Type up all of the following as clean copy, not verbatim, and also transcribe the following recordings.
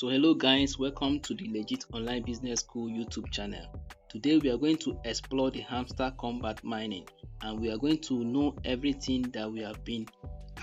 So hello guys, welcome to the Legit Online Business School YouTube channel. Today we are going to explore the Hamsterkombat mining, and we are going to know everything that we have been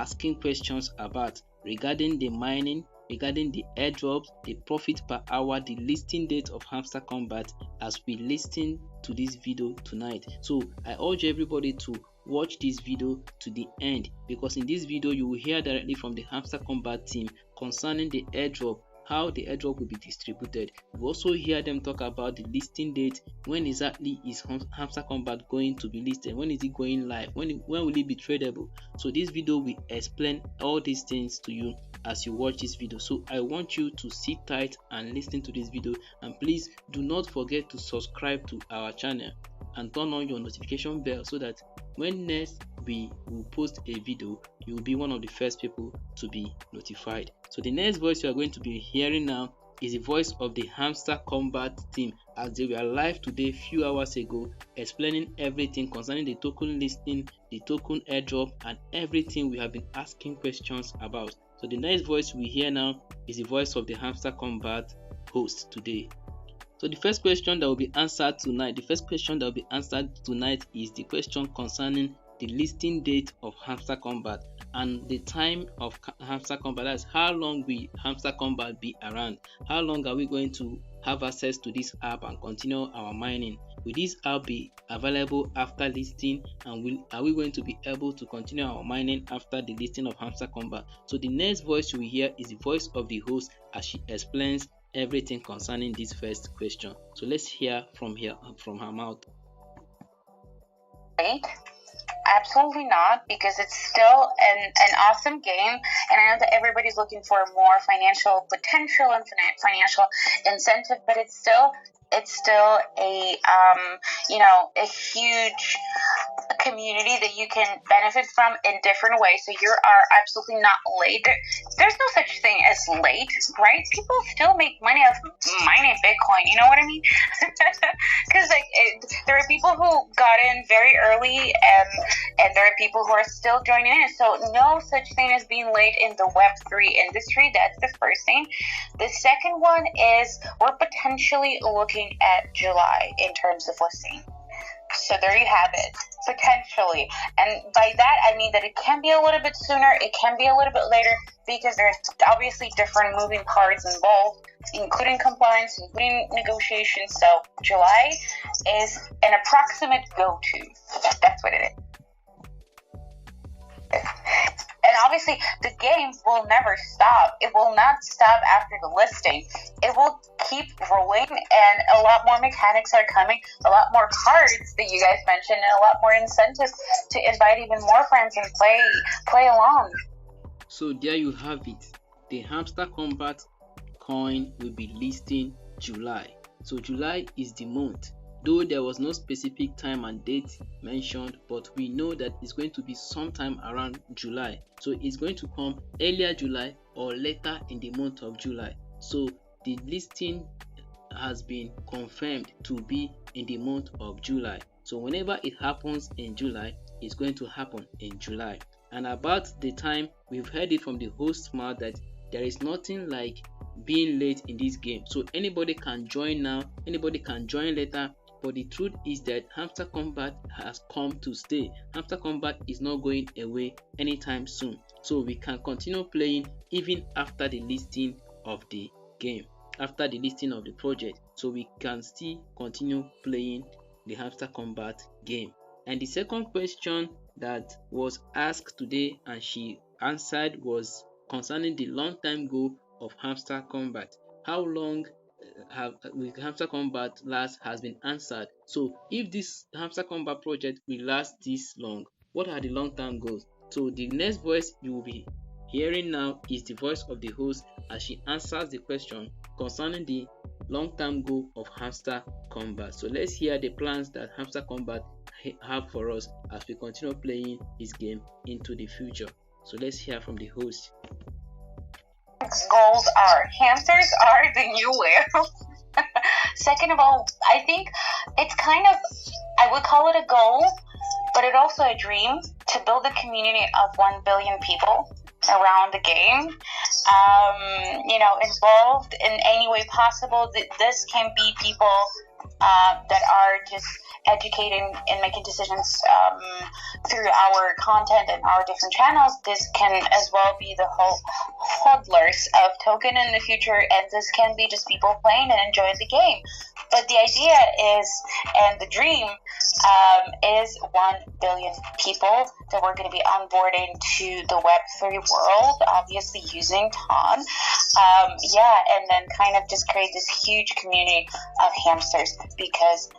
asking questions about regarding the mining, regarding the airdrops, the profit per hour, the listing date of Hamsterkombat as we listen to this video tonight. So I urge everybody to watch this video to the end, because in this video you will hear directly from the Hamsterkombat team concerning the airdrop, how the airdrop will be distributed. You also hear them talk about the listing date, when exactly is Hamsterkombat going to be listed, when is it going live, when will it be tradable. So this video will explain all these things to you as you watch this video. So I want you to sit tight and listen to this video, and please do not forget to subscribe to our channel and turn on your notification bell so that when next we will post a video, you will be one of the first people to be notified. So the next voice you are going to be hearing now is the voice of the Hamsterkombat team, as they were live today few hours ago explaining everything concerning the token listing, the token airdrop, and everything we have been asking questions about. So the next voice we hear now is the voice of the Hamsterkombat host today. So the first question that will be answered tonight, is the question concerning the listing date of Hamsterkombat and the time of Hamsterkombat. That's how long will Hamsterkombat be around? How long are we going to have access to this app and continue our mining? Will this app be available after listing, and are we going to be able to continue our mining after the listing of Hamsterkombat? So the next voice you will hear is the voice of the host as she explains everything concerning this first question. So let's hear from her mouth. Right? Absolutely not, because it's still an awesome game, and I know that everybody's looking for more financial potential and financial incentive, but it's still a a huge community that you can benefit from in different ways. So you are absolutely not late. There's no such thing as late, right? People still make money off mining Bitcoin. You know what I mean? Because there are people who got in very early, and there are people who are still joining in. So no such thing as being late in the Web3 industry. That's the first thing. The second one is we're potentially looking at July in terms of listing. So there you have it, potentially. And by that, I mean that it can be a little bit sooner, it can be a little bit later, because there's obviously different moving parts involved, including compliance, including negotiations. So July is an approximate go-to. That's what it is. And obviously, the game will never stop. It will not stop after the listing. It will keep rolling, and a lot more mechanics are coming, a lot more cards that you guys mentioned, and a lot more incentives to invite even more friends and play along. So there you have it. The Hamsterkombat coin will be listing July. So July is the month. Though there was no specific time and date mentioned, but we know that it's going to be sometime around July. So it's going to come earlier July or later in the month of July. So the listing has been confirmed to be in the month of July. So whenever it happens in July, it's going to happen in July. And about the time, we've heard it from the host's mouth that there is nothing like being late in this game. So anybody can join now, anybody can join later. But the truth is that Hamsterkombat has come to stay. Hamsterkombat is not going away anytime soon. So we can continue playing even after the listing of the game, after the listing of the project. So we can still continue playing the Hamsterkombat game. And the second question that was asked today and she answered was concerning the long-time goal of Hamsterkombat. How long will Hamsterkombat last has been answered. So if this Hamsterkombat project will last this long, what are the long-term goals? So the next voice you will be hearing now is the voice of the host as she answers the question concerning the long-term goal of Hamsterkombat. So let's hear the plans that Hamsterkombat have for us as we continue playing this game into the future. So let's hear from the host. Goals are hamsters are the new whale. Second of all, I think it's I would call it a goal, but it's also a dream to build a community of 1 billion people around the game. involved in any way possible. This can be people that are just educating and making decisions through our content and our different channels. This can as well be the whole hodlers of token in the future, and this can be just people playing and enjoying the game. But the idea is, and the dream is 1 billion people that we're going to be onboarding to the Web3 world, obviously using TON. And then kind of just create this huge community of hamsters, because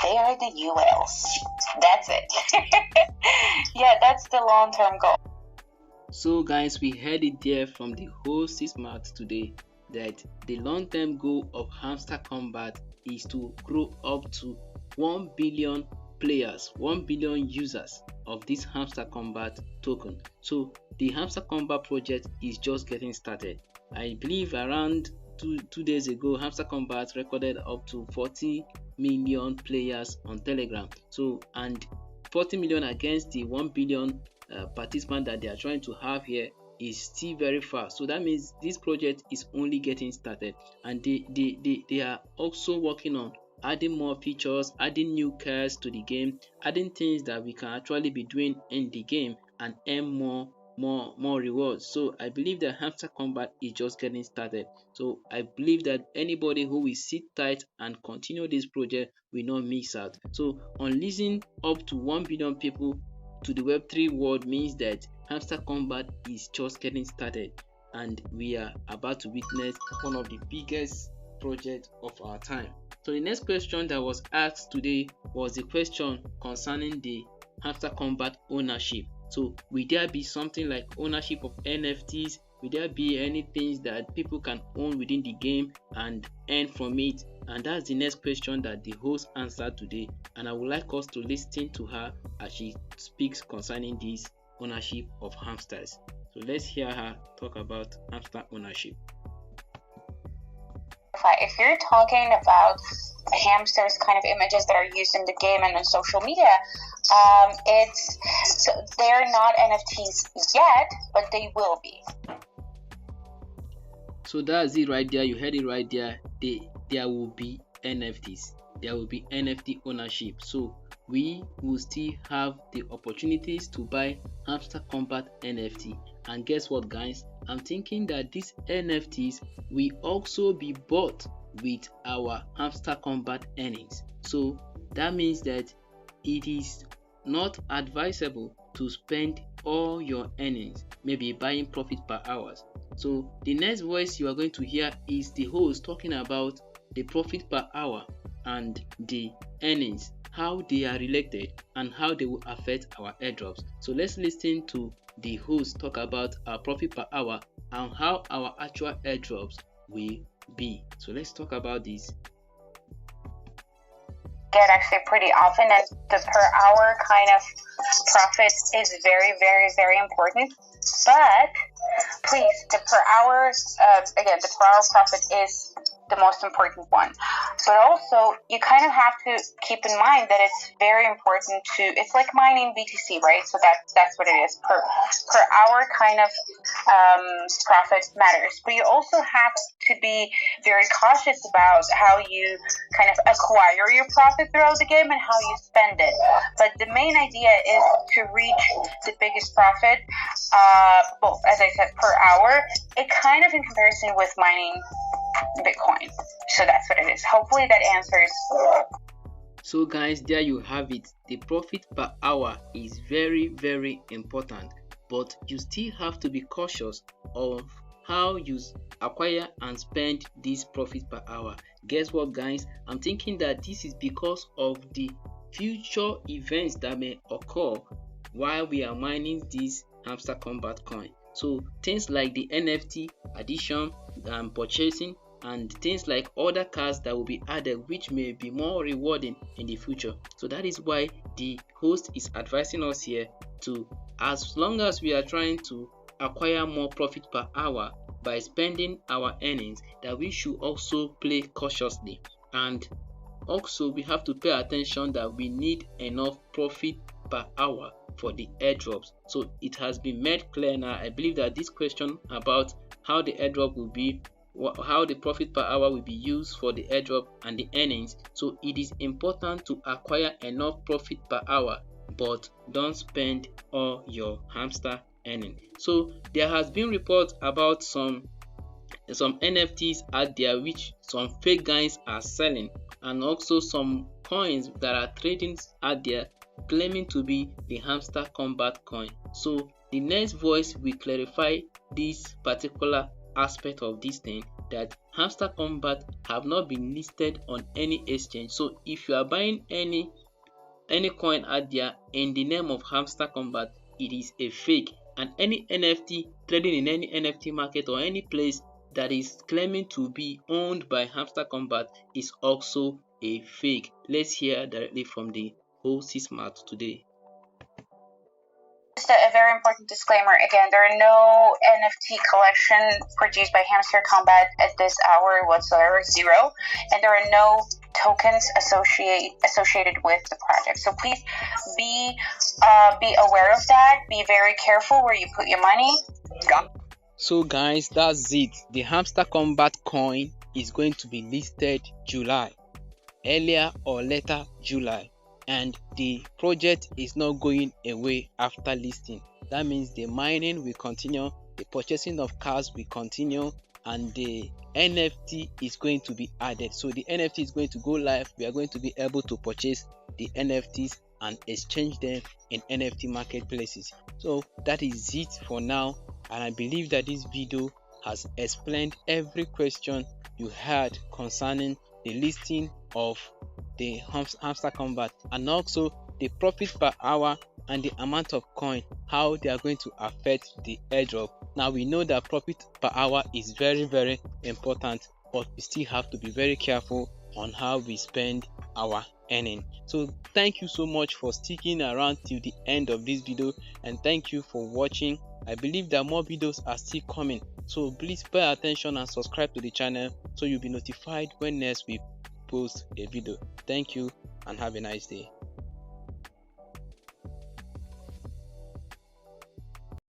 they are the new whales. That's it. Yeah, that's the long-term goal. So guys, we heard it there from the whole Smart today, that the long-term goal of Hamsterkombat is to grow up to 1 billion players, 1 billion users of this Hamsterkombat token. So the Hamsterkombat project is just getting started. I believe around two days ago, Hamsterkombat recorded up to 40 million players on Telegram. So, and 40 million against the 1 billion participants that they are trying to have here is still very far. So that means this project is only getting started, and they are also working on adding more features, adding new cars to the game, adding things that we can actually be doing in the game and earn more rewards. So I believe that Hamsterkombat is just getting started. So I believe that anybody who will sit tight and continue this project will not miss out. So unleashing up to 1 billion people to the Web3 world means that Hamsterkombat is just getting started, and we are about to witness one of the biggest projects of our time. So the next question that was asked today was the question concerning the Hamsterkombat ownership. So will there be something like ownership of NFTs? Will there be any things that people can own within the game and earn from it? And that's the next question that the host answered today, and I would like us to listen to her as she speaks concerning this ownership of hamsters. So let's hear her talk about hamster ownership. If you're talking about hamsters kind of images that are used in the game and on social media, they're not NFTs yet, but they will be. So that's it right there. You heard it right there. There will be NFTs. There will be NFT ownership. So we will still have the opportunities to buy Hamsterkombat NFT. And guess what, guys? I'm thinking that these NFTs will also be bought with our Hamsterkombat earnings. So that means that it is not advisable to spend all your earnings maybe buying profit per hours. So the next voice you are going to hear is the host talking about the profit per hour and the earnings, how they are related and how they will affect our airdrops. So let's listen to the host talk about our profit per hour and how our actual airdrops will be. So let's talk about this. Get actually pretty often, and the per hour kind of profit is very, very, very important. But please, the per hour profit is the most important one. But also, you kind of have to keep in mind that it's very important it's like mining BTC, right? So that's what it is. Per hour kind of profit matters. But you also have to be very cautious about how you kind of acquire your profit throughout the game and how you spend it. But the main idea is to reach the biggest profit, as I said, per hour. It kind of in comparison with mining Bitcoin. So that's what it is. Hopefully that answers. So guys, there you have it. The profit per hour is very, very important, but you still have to be cautious of how you acquire and spend this profit per hour. Guess what, guys? I'm thinking that this is because of the future events that may occur while we are mining this Hamsterkombat coin. So things like the NFT addition and purchasing, and things like other cards that will be added which may be more rewarding in the future. So that is why the host is advising us here to, as long as we are trying to acquire more profit per hour by spending our earnings, that we should also play cautiously. And also we have to pay attention that we need enough profit per hour for the airdrops. So it has been made clear now. I believe that this question about how the airdrop will be, how the profit per hour will be used for the airdrop and the earnings. So it is important to acquire enough profit per hour, but don't spend all your hamster earning. So there has been reports about some NFTs out there which some fake guys are selling, and also some coins that are trading out there claiming to be the Hamsterkombat coin. So the next voice will clarify this particular aspect of this thing, that Hamsterkombat have not been listed on any exchange. So if you are buying any coin out there in the name of Hamsterkombat, it is a fake. And any NFT trading in any NFT market or any place that is claiming to be owned by Hamsterkombat is also a fake. Let's hear directly from the OC Smart today. Just a very important disclaimer. Again, there are no NFT collection produced by Hamsterkombat at this hour whatsoever, zero, and there are no tokens associated with the project. So please be aware of that. Be very careful where you put your money. So guys, that's it. The Hamsterkombat coin is going to be listed July, earlier or later July, and the project is not going away after listing. That means the mining will continue, the purchasing of cars will continue, and the NFT is going to be added. So the NFT is going to go live. We are going to be able to purchase the NFTs and exchange them in NFT marketplaces. So that is it for now, and I believe that this video has explained every question you had concerning the listing of the Hamsterkombat, and also the profit per hour and the amount of coin, how they are going to affect the airdrop. Now we know that profit per hour is very important, but we still have to be very careful on how we spend our earning. So thank you so much for sticking around till the end of this video, and thank you for watching. I believe that more videos are still coming, so please pay attention and subscribe to the channel so you'll be notified when next we post a video. Thank you and have a nice day.